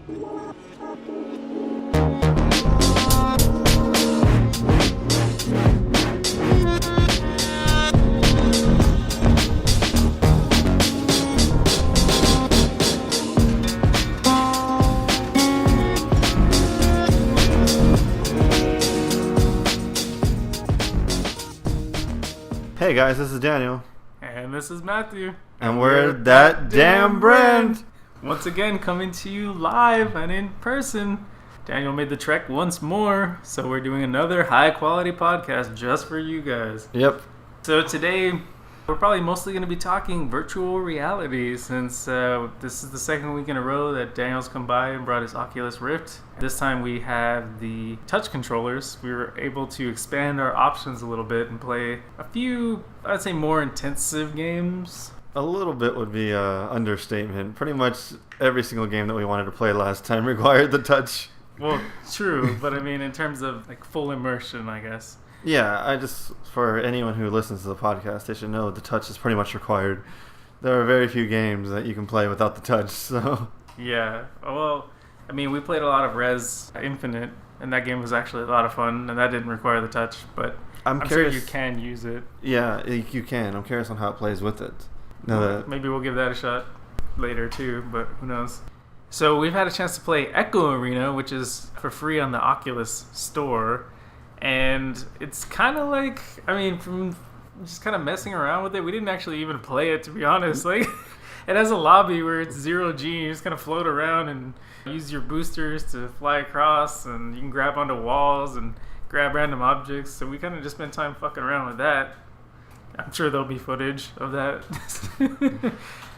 Hey guys, this is Daniel. And this is Matthew. And we're that damn brand. Once again, coming to you live and in person. Daniel made the trek once more, so we're doing another high quality podcast just for you guys. Yep. So today, we're probably mostly going to be talking virtual reality since this is the second week in a row that Daniel's come by and brought his Oculus Rift. This time we have the touch controllers. We were able to expand our options a little bit and play a few, I'd say, more intensive games. A little bit would be an understatement. Pretty much every single game that we wanted to play last time required the touch. Well, true, but I mean in terms of like full immersion, I guess. Yeah, for anyone who listens to the podcast, they should know the touch is pretty much required. There are very few games that you can play without the touch, so... Yeah, well, I mean, we played a lot of Res Infinite, and that game was actually a lot of fun, and that didn't require the touch, but I'm curious, sure you can use it. Yeah, you can. I'm curious on how it plays with it. Maybe we'll give that a shot later, too, but who knows. So we've had a chance to play Echo Arena, which is for free on the Oculus Store. And it's kind of like, I mean, from just kind of messing around with it, we didn't actually even play it, to be honest. Like, it has a lobby where it's 0G, you just kind of float around and use your boosters to fly across, and you can grab onto walls and grab random objects. So we kind of just spent time fucking around with that. I'm sure there'll be footage of that.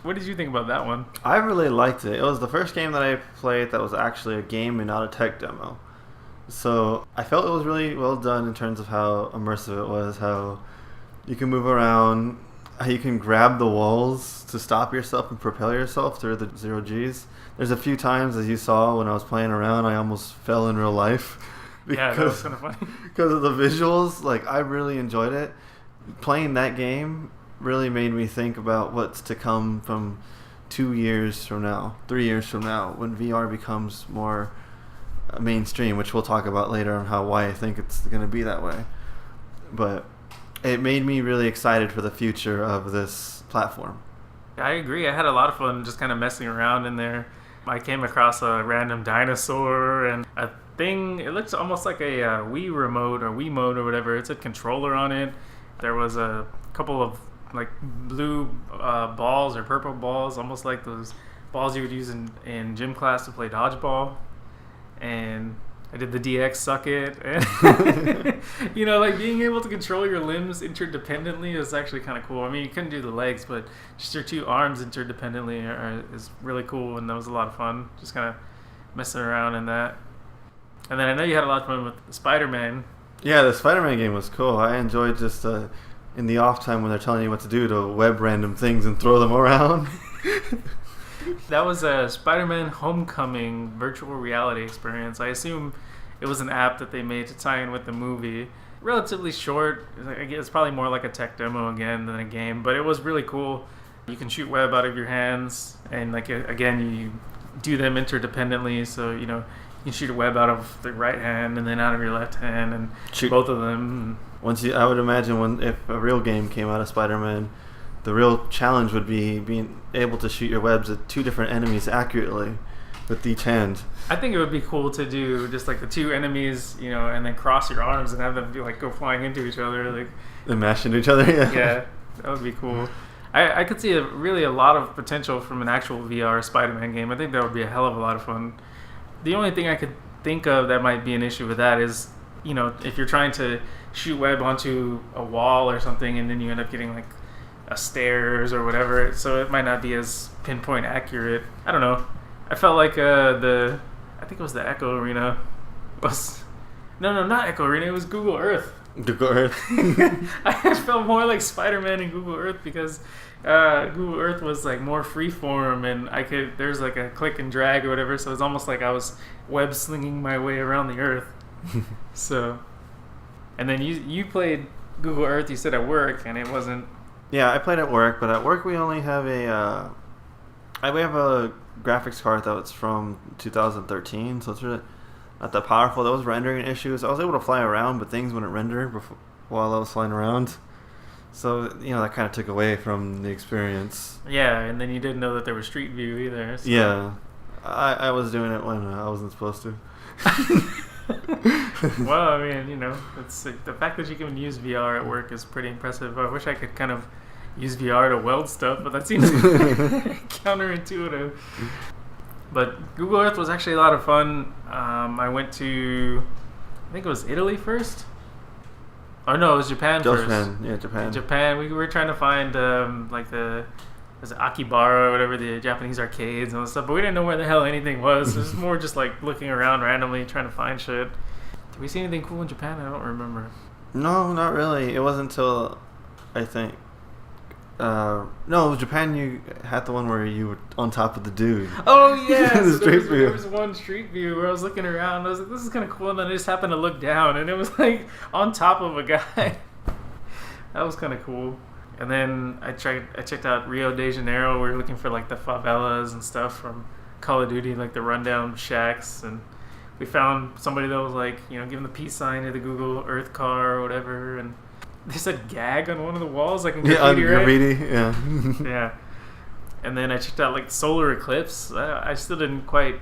What did you think about that one? I really liked it. It was the first game that I played that was actually a game and not a tech demo. So I felt it was really well done in terms of how immersive it was, how you can move around, how you can grab the walls to stop yourself and propel yourself through the 0Gs. There's a few times, as you saw when I was playing around, I almost fell in real life. Yeah, that was kind of funny. Because of the visuals, like, I really enjoyed it. Playing that game really made me think about what's to come from 2 years from now, 3 years from now, when VR becomes more mainstream, which we'll talk about later on why I think it's going to be that way. But it made me really excited for the future of this platform. I agree. I had a lot of fun just kind of messing around in there. I came across a random dinosaur and a thing. It looks almost like a Wii remote or Wiimote or whatever. It's a controller on it. There was a couple of like blue balls or purple balls, almost like those balls you would use in gym class to play dodgeball. And I did the DX suck it. And you know, like being able to control your limbs interdependently is actually kind of cool. I mean, you couldn't do the legs, but just your two arms interdependently is really cool. And that was a lot of fun, just kind of messing around in that. And then I know you had a lot of fun with Spiderman. Yeah, the Spiderman game was cool. I enjoyed just in the off time when they're telling you what to do to web random things and throw them around. That was a Spider-Man Homecoming virtual reality experience. I assume it was an app that they made to tie in with the movie. Relatively short. It's probably more like a tech demo again than a game, but it was really cool. You can shoot web out of your hands, and like again, you do them interdependently. So you know you can shoot a web out of the right hand and then out of your left hand, and shoot both of them. I would imagine if a real game came out of Spider-Man, the real challenge would be being able to shoot your webs at two different enemies accurately with each hand. I think it would be cool to do just like the two enemies, you know, and then cross your arms and have them like go flying into each other, like and mash into each other. Yeah, yeah, that would be cool. I could see really a lot of potential from an actual VR Spider-Man game. I think that would be a hell of a lot of fun. The only thing I could think of that might be an issue with that is, you know, if you're trying to shoot web onto a wall or something, and then you end up getting like a stairs or whatever, so it might not be as pinpoint accurate. I don't know. I felt like I think it was the Echo Arena was not Echo Arena, it was Google Earth. Google Earth. I felt more like Spider-Man in Google Earth because Google Earth was like more freeform, and there's like a click and drag or whatever, so it's almost like I was web slinging my way around the Earth. So, and then you played Google Earth, you said at work, and it wasn't. Yeah, I played at work, but at work we only have we have a graphics card that was from 2013, so it's really not that powerful. That was rendering issues. I was able to fly around, but things wouldn't render while I was flying around. So, that kind of took away from the experience. Yeah, and then you didn't know that there was Street View either. So. Yeah. I was doing it when I wasn't supposed to. Well, I mean, it's the fact that you can use VR at work is pretty impressive. I wish I could kind of use VR to weld stuff, but that seems counterintuitive. But Google Earth was actually a lot of fun. I went to, I think it was Italy first. Oh no, it was Japan first. Japan. Japan. We were trying to find was it Akibara or whatever, the Japanese arcades and all that stuff, but we didn't know where the hell anything was. It was more just like looking around randomly trying to find shit. Did we see anything cool in Japan? I don't remember. No, not really. It wasn't until I think no, Japan, you had the one where you were on top of the dude. Oh, yeah. The street view. There was one street view where I was looking around and I was like, this is kind of cool. And then I just happened to look down and it was like on top of a guy. That was kind of cool. And then I checked out Rio de Janero. We were looking for like the favelas and stuff from Call of Duty, like the rundown shacks. And we found somebody that was like, giving the peace sign to the Google Earth car or whatever. And they said gag on one of the walls, like in graffiti, right? Graffiti, yeah. Yeah. And then I checked out like solar eclipse. I still didn't quite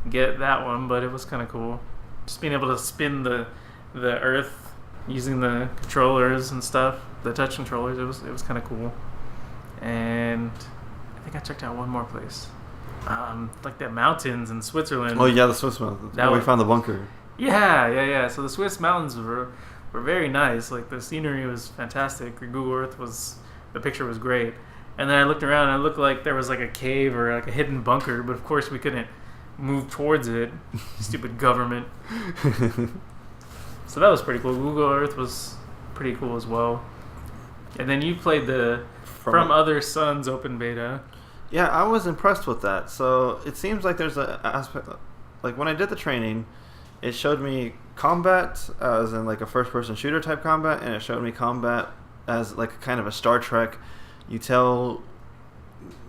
get that one, but it was kind of cool. Just being able to spin the Earth using the controllers and stuff, the touch controllers. It was kind of cool. And I think I checked out one more place, like the mountains in Switzerland. Oh yeah, the Swiss mountains. We found the bunker. Yeah. So the Swiss mountains were very nice. Like the scenery was fantastic. Google Earth the picture was great. And then I looked around and it looked like there was like a cave or like a hidden bunker, but of course we couldn't move towards it. Stupid government. So that was pretty cool. Google Earth was pretty cool as well. And then you played the From Other Suns open beta. Yeah, I was impressed with that. So it seems like there's an aspect, like when I did the training, it showed me combat as in like a first-person shooter type combat, and it showed me combat as like kind of a Star Trek. You tell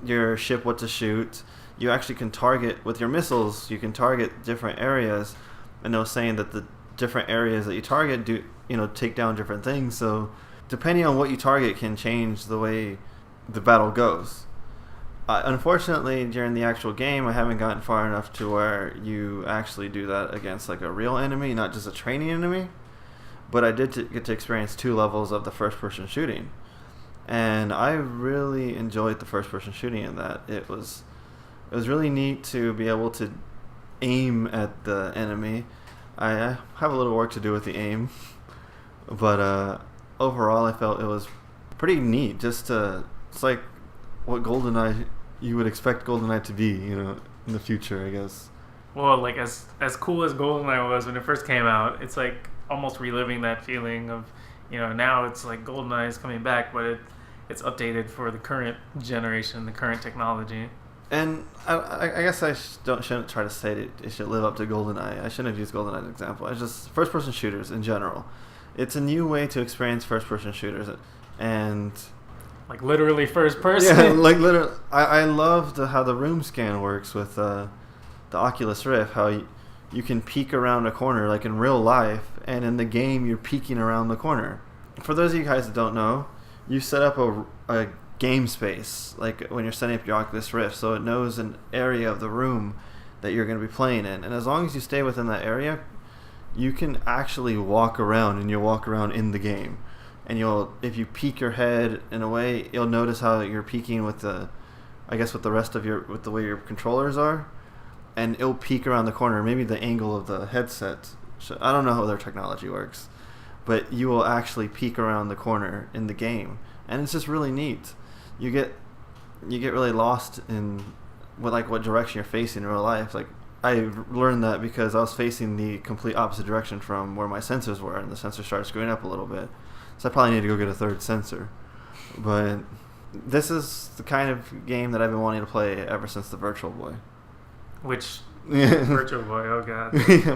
your ship what to shoot. You actually can target with your missiles. You can target different areas, and it was saying that the different areas that you target do take down different things. So depending on what you target can change the way the battle goes. Unfortunately, during the actual game, I haven't gotten far enough to where you actually do that against like a real enemy, not just a training enemy. But I did get to experience 2 levels of the first-person shooting, and I really enjoyed the first-person shooting in that. It was really neat to be able to aim at the enemy. I have a little work to do with the aim, but overall, I felt it was pretty neat. It's like what GoldenEye you would expect GoldenEye to be, in the future, I guess. Well, like as cool as GoldenEye was when it first came out, it's like almost reliving that feeling of, now it's like GoldenEye is coming back, but it's updated for the current generation, the current technology. And I guess I shouldn't try to say it should live up to GoldenEye. I shouldn't have used GoldenEye as an example. It's just first-person shooters in general. It's a new way to experience first-person shooters, and like literally first person. Yeah, like literally. I love how the room scan works with the Oculus Rift. How you can peek around a corner like in real life, and in the game you're peeking around the corner. For those of you guys that don't know, you set up a game space like when you're setting up your Oculus Rift, so it knows an area of the room that you're going to be playing in, and as long as you stay within that area, you can actually walk around, and you'll walk around in the game. And if you peek your head in a way, you'll notice how you're peeking with the rest of with the way your controllers are, and it'll peek around the corner. Maybe the angle of the headset. I don't know how their technology works, but you will actually peek around the corner in the game, and it's just really neat. You get really lost in what direction you're facing in real life. Like I learned that because I was facing the complete opposite direction from where my sensors were, and the sensor started screwing up a little bit. So I probably need to go get a third sensor. But this is the kind of game that I've been wanting to play ever since the Virtual Boy. Which Virtual Boy? Oh god.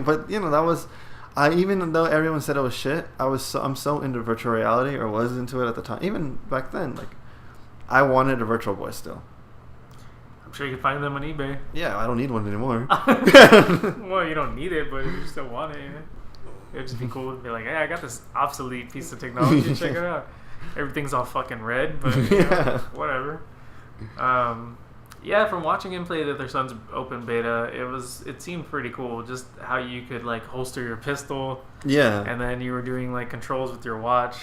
But that was, even though everyone said it was shit, I'm so into virtual reality, or was into it at the time. Even back then, like I wanted a Virtual Boy still. I'm sure you can find them on eBay. Yeah, I don't need one anymore. Well, you don't need it, but if you still want it, it'd just be cool to be like, hey, I got this obsolete piece of technology. Check it out. Everything's all fucking red, but whatever. Yeah, from watching him play the Other Son's open beta, it seemed pretty cool. Just how you could like holster your pistol. Yeah. And then you were doing like controls with your watch.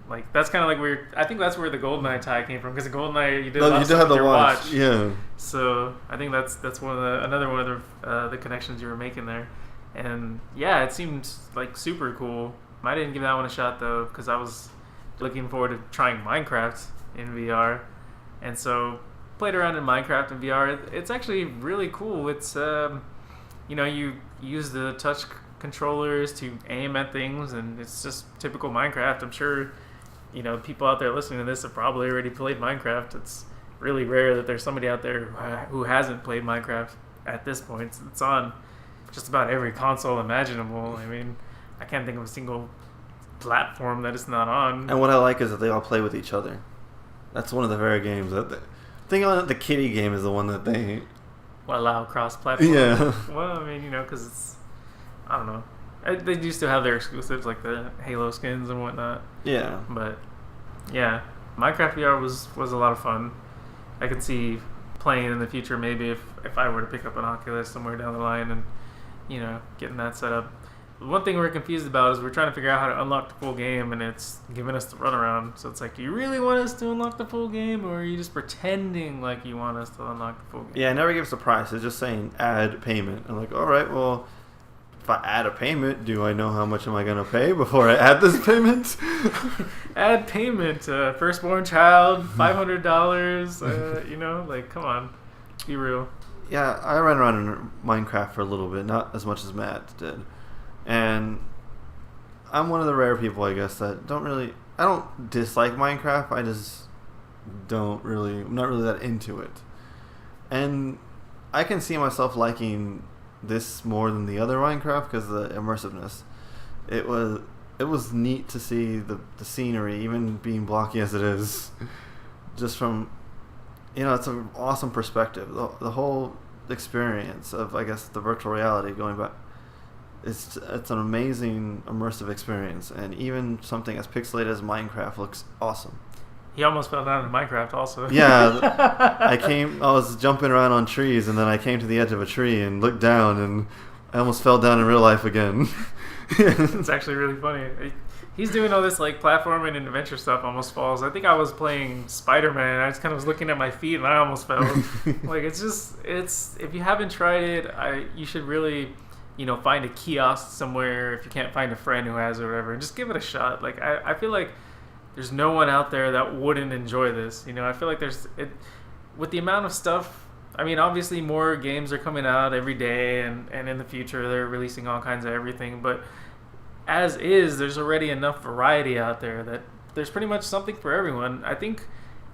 Like that's kind of like weird. I think that's where the GoldenEye tie came from, because the GoldenEye you did have the watch. Yeah. So I think that's another one of the connections you were making there, and yeah, it seemed like super cool. I didn't give that one a shot though, because I was looking forward to trying Minecraft in VR, and so played around in Minecraft in VR. It's actually really cool. It's you use the touch controllers to aim at things, and it's just typical Minecraft. I'm sure people out there listening to this have probably already played Minecraft. It's really rare that there's somebody out there who hasn't played Minecraft at this point. It's on just about every console imaginable. I mean, I can't think of a single platform that it's not on. And what I like is that they all play with each other. That's one of the rare games that I think the kitty game is the one that they allow cross-platform. Yeah. Well, I mean, because it's, I don't know. They used to have their exclusives like the Halo skins and whatnot. Yeah. But yeah, Minecraft VR was a lot of fun. I could see playing in the future maybe if I were to pick up an Oculus somewhere down the line and getting that set up. One thing we're confused about is we're trying to figure out how to unlock the full game, and it's giving us the runaround. So it's like, do you really want us to unlock the full game, or are you just pretending like you want us to unlock the full game? Yeah, it never gives a price. It's just saying add payment. I'm like, all right, well, if I add a payment, do I know how much am I going to pay before I add this payment? Add payment, firstborn child, $500. Like, come on, be real. Yeah, I ran around in Minecraft for a little bit, not as much as Matt did. And I'm one of the rare people, I guess, that I don't dislike Minecraft. I just I'm not really that into it. And I can see myself liking this more than the other Minecraft because of the immersiveness. It was neat to see the scenery, even being blocky as it is, just from, it's an awesome perspective. The whole experience of, I guess, the virtual reality going back. It's an amazing immersive experience, and even something as pixelated as Minecraft looks awesome. He almost fell down in Minecraft also. Yeah, I was jumping around on trees, and then I came to the edge of a tree and looked down, and I almost fell down in real life again. It's actually really funny. He's doing all this like platforming and adventure stuff, almost falls. I think I was playing Spiderman, and I just kind of was looking at my feet, and I almost fell. Like, it's if you haven't tried it, you should really find a kiosk somewhere if you can't find a friend who has it or whatever, and just give it a shot. Like, I feel like there's no one out there that wouldn't enjoy this. I feel like with the amount of stuff, I mean, obviously more games are coming out every day, and in the future they're releasing all kinds of everything, but as is, there's already enough variety out there that there's pretty much something for everyone. I think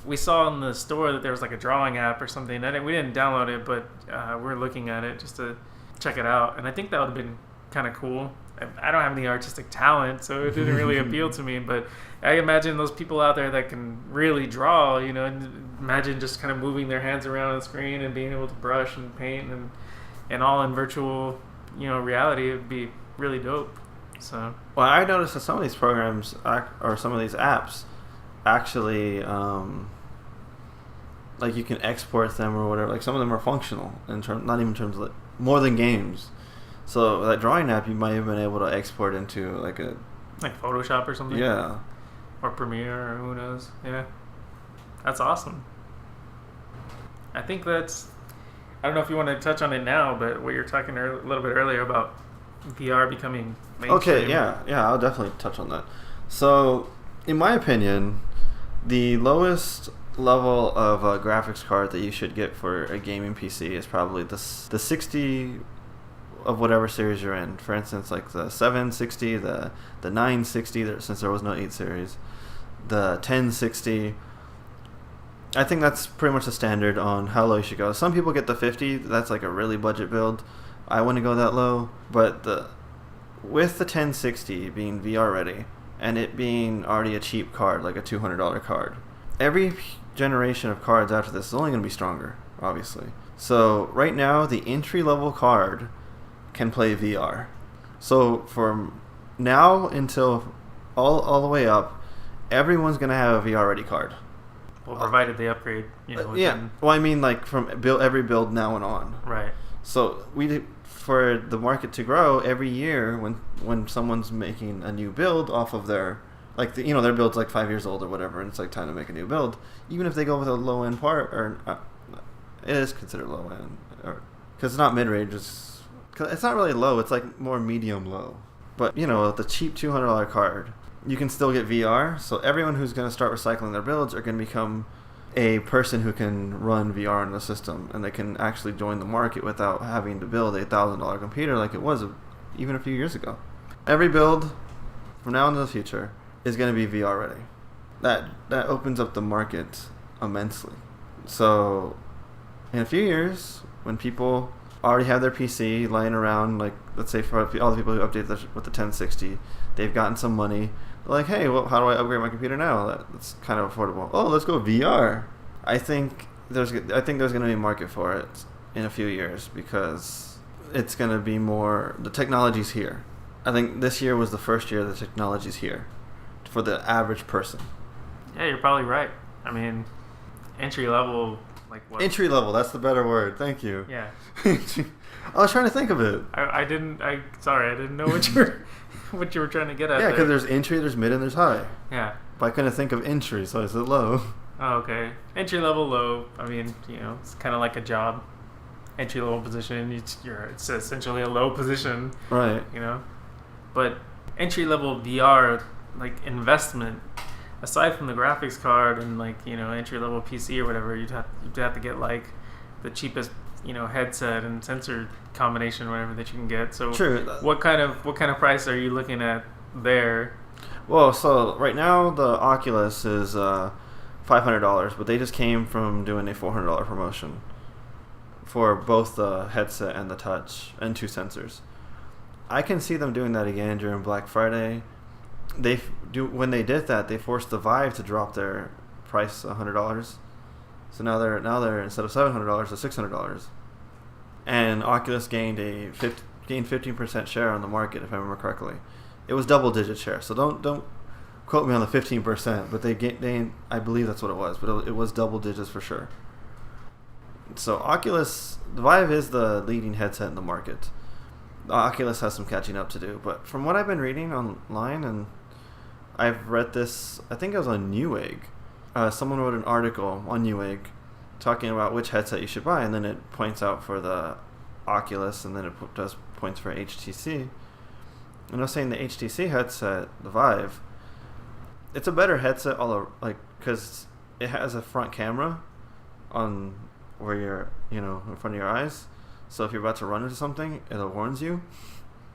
we saw in the store that there was like a drawing app or something, and we didn't download it, but we're looking at it just to check it out, and I think that would have been kind of cool. I don't have any artistic talent, so it didn't really appeal to me, but I imagine those people out there that can really draw, and imagine just kind of moving their hands around on the screen and being able to brush and paint and all in virtual reality. It would be really dope. So, well, I noticed that some of these programs or some of these apps actually like you can export them or whatever. Like, some of them are functional not even in terms of more than games. So that drawing app, you might have been able to export into like Photoshop or something. Yeah. Or Premiere, or who knows. Yeah. That's awesome. I think I don't know if you want to touch on it now, but what you're talking a little bit earlier about VR becoming mainstream. Okay, yeah, I'll definitely touch on that. So, in my opinion, the lowest level of a graphics card that you should get for a gaming PC is probably the 60 of whatever series you're in. For instance, like the 760, the 960, since there was no 8 series, the 1060. I think that's pretty much the standard on how low you should go. Some people get the 50. That's like a really budget build. I wouldn't go that low, but with the 1060 being VR ready and it being already a cheap card, like a $200 card, every generation of cards after this is only going to be stronger. obviously. So right now, the entry-level card can play VR. So from now until all the way up, everyone's going to have a VR-ready card. Well, provided they upgrade, yeah. Well, I mean, like from every build now and on. Right. So for the market to grow every year, when someone's making a new build off of their their build's like 5 years old or whatever, and it's like time to make a new build. Even if they go with a low end part, or it is considered low end, because it's not mid range. It's not really low. It's like more medium low. But the cheap $200 card, you can still get VR. So everyone who's going to start recycling their builds are going to become a person who can run VR in the system, and they can actually join the market without having to build a $1,000 computer like it was even a few years ago. Every build from now into the future is going to be VR ready. That opens up the market immensely. So in a few years, when people already have their PC lying around, like let's say for all the people who update with the 1060, they've gotten some money. They're like, hey, well, how do I upgrade my computer now? That's kind of affordable. Oh, let's go VR. I think there's going to be a market for it in a few years, because it's going to be more. The technology's here. I think this year was the first year the technology's here for the average person. Yeah, you're probably right. I mean, entry level, like what? Entry level, that's the better word. Thank you. Yeah. I was trying to think of it. I didn't know what you were trying to get at. Yeah, because there's entry, there's mid, and there's high. Yeah. But I couldn't think of entry, so I said low. Oh, okay. Entry level, low. I mean, it's kind of like a job. Entry level position, it's essentially a low position. Right. But entry level VR, like investment, aside from the graphics card and like entry level PC or whatever, you'd have to get like the cheapest headset and sensor combination or whatever that you can get. So true. What kind of price are you looking at there? Well, so right now the Oculus is $500, but they just came from doing a $400 promotion for both the headset and the touch and 2 sensors. I can see them doing that again during Black Friday. When they did that, they forced the Vive to drop their price $100. So now they're instead of $700, they're $600. And Oculus gained 15% share on the market, if I remember correctly. It was double-digit share, so don't quote me on the 15%, but I believe that's what it was, but it was double digits for sure. So Oculus, the Vive is the leading headset in the market. The Oculus has some catching up to do, but from what I've been reading online, and I've read this, I think it was on Newegg. Someone wrote an article on Newegg talking about which headset you should buy, and then it points out for the Oculus, and then it does points for HTC. And I was saying the HTC headset, the Vive, it's a better headset, because it has a front camera on where you're, in front of your eyes. So if you're about to run into something, it warns you,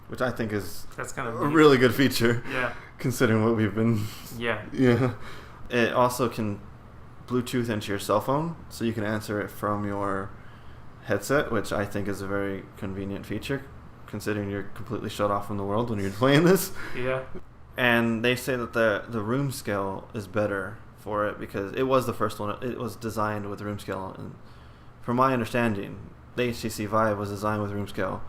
which I think is that's kind of a really good feature. Yeah. Considering what we've been. Yeah. Yeah. It also can Bluetooth into your cell phone, so you can answer it from your headset, which I think is a very convenient feature, considering you're completely shut off from the world when you're playing this. Yeah. And they say that the room scale is better for it, because it was the first one. It was designed with room scale, and from my understanding, the HTC Vive was designed with room scale,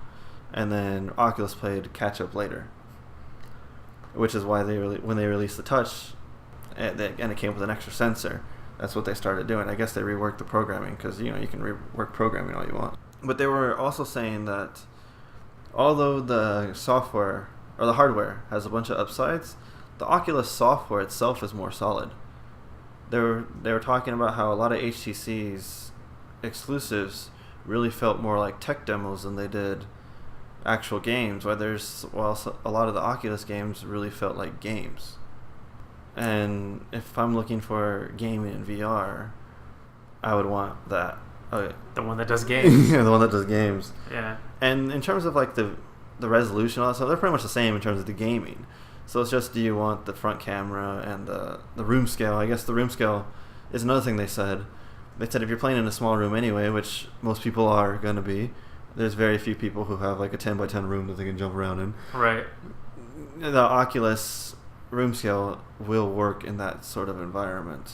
and then Oculus played catch up later, which is why when they released the touch, and it came with an extra sensor, that's what they started doing. I guess they reworked the programming, because you can rework programming all you want. But they were also saying that although the software or the hardware has a bunch of upsides, the Oculus software itself is more solid. They were talking about how a lot of HTC's exclusives really felt more like tech demos than they did actual games, while a lot of the Oculus games really felt like games. And if I'm looking for gaming in VR, I would want that. The one that does games. Yeah, the one that does games. Yeah. And in terms of like the resolution, also, they're pretty much the same in terms of the gaming. So it's just, do you want the front camera and the room scale? I guess the room scale is another thing they said. They said if you're playing in a small room anyway, which most people are going to be, there's very few people who have like a 10 by 10 room that they can jump around in. Right. The Oculus room scale will work in that sort of environment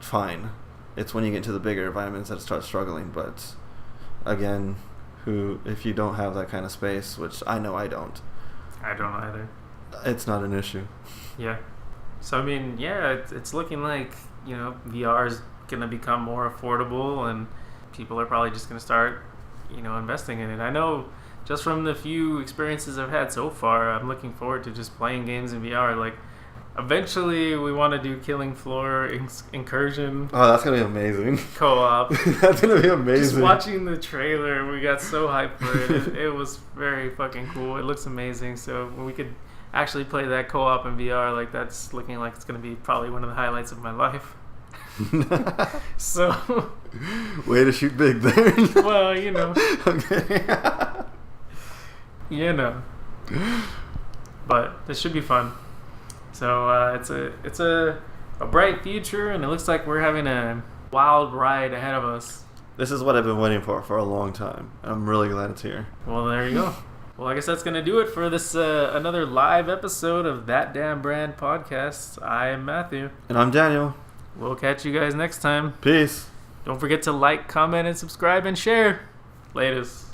fine. It's when you get into the bigger environments that start struggling. But again, if you don't have that kind of space, which I know I don't. I don't either. It's not an issue. Yeah. So I mean, yeah, it's looking like, VR is gonna become more affordable, and people are probably just gonna start, investing in it. I know just from the few experiences I've had so far, I'm looking forward to just playing games in VR. Like, eventually we want to do Killing Floor Incursion. Oh, that's gonna be amazing. Co-op. That's gonna be amazing. Just watching the trailer, we got so hyped for it. It was very fucking cool. It looks amazing. So when we could actually play that co-op in VR, like, that's looking like it's gonna be probably one of the highlights of my life. So way to shoot big there. Well, Okay. But this should be fun. So it's a bright future, and it looks like we're having a wild ride ahead of us. This is what I've been waiting for a long time. I'm really glad it's here. Well, there you go. Well, I guess that's going to do it for this another live episode of That Damn Brand Podcast. I am Matthew. And I'm Daniel. We'll catch you guys next time. Peace. Don't forget to like, comment, and subscribe, and share. Latest.